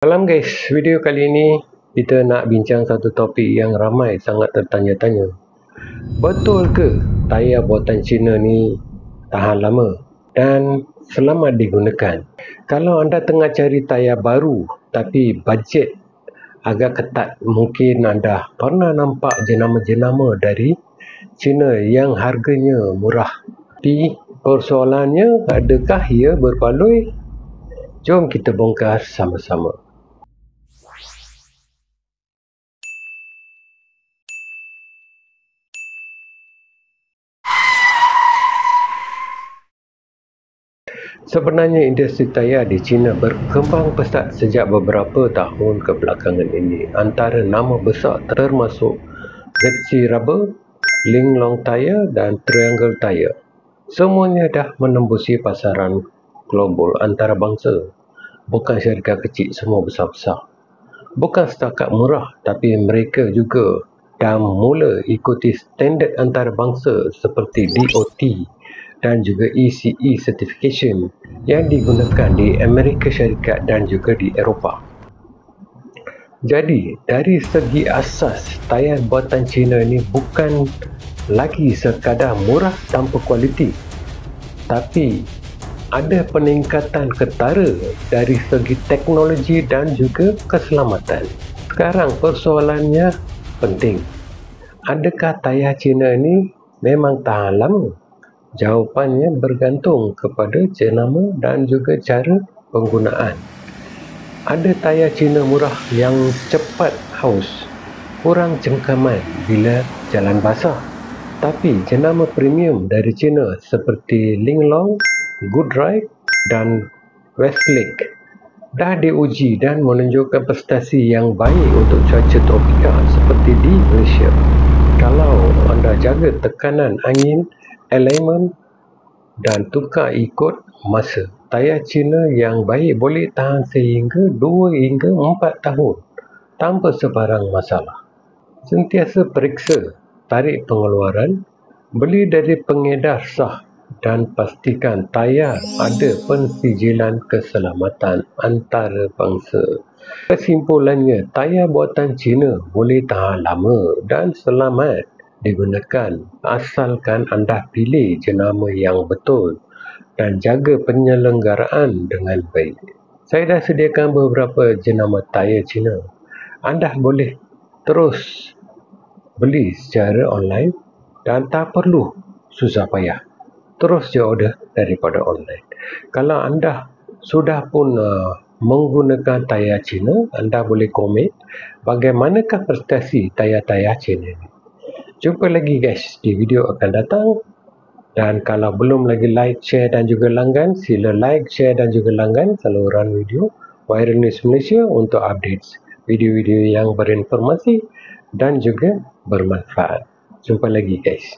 Salam guys, video kali ini kita nak bincang satu topik yang ramai sangat tertanya-tanya. Betul ke tayar buatan Cina ni tahan lama dan selamat digunakan? Kalau anda tengah cari tayar baru tapi bajet agak ketat, mungkin anda pernah nampak jenama-jenama dari Cina yang harganya murah. Tapi persoalannya, adakah ia berbaloi? Jom kita bongkar sama-sama. Sebenarnya industri tayar di China berkembang pesat sejak beberapa tahun kebelakangan ini. Antara nama besar termasuk ZC Rubber, Linglong Tire dan Triangle Tire. Semuanya dah menembusi pasaran global antarabangsa. Bukan syarikat kecil, semua besar-besar. Bukan setakat murah, tapi mereka juga dah mula ikuti standard antarabangsa seperti DOT dan juga ECE certification yang digunakan di Amerika Syarikat dan juga di Eropah. Jadi, dari segi asas, tayar buatan Cina ini bukan lagi sekadar murah tanpa kualiti, tapi ada peningkatan ketara dari segi teknologi dan juga keselamatan. Sekarang persoalannya penting. Adakah tayar Cina ini memang tahan lama? Jawapannya bergantung kepada jenama dan juga cara penggunaan. Ada tayar Cina murah yang cepat haus, kurang cengkaman bila jalan basah. Tapi jenama premium dari Cina seperti Linglong, Goodride dan Westlake dah diuji dan menunjukkan prestasi yang baik untuk cuaca tropika seperti di Malaysia. Kalau anda jaga tekanan angin, alignment dan tukar ikut masa, tayar Cina yang baik boleh tahan sehingga 2 hingga 4 tahun tanpa sebarang masalah. Sentiasa periksa tarikh pengeluaran, beli dari pengedar sah dan pastikan tayar ada pensijilan keselamatan antarabangsa. Kesimpulannya, tayar buatan Cina boleh tahan lama dan selamat digunakan asalkan anda pilih jenama yang betul dan jaga penyelenggaraan dengan baik. Saya dah sediakan beberapa jenama tayar Cina. Anda boleh terus beli secara online dan tak perlu susah payah. Terus je order daripada online. Kalau anda sudah pun menggunakan tayar Cina, anda boleh komen bagaimanakah prestasi tayar-tayar Cina ini. Jumpa lagi guys di video akan datang. Dan kalau belum lagi like, share dan juga langgan, sila like, share dan juga langgan saluran video Viral News Malaysia untuk update video-video yang berinformasi dan juga bermanfaat. Jumpa lagi guys.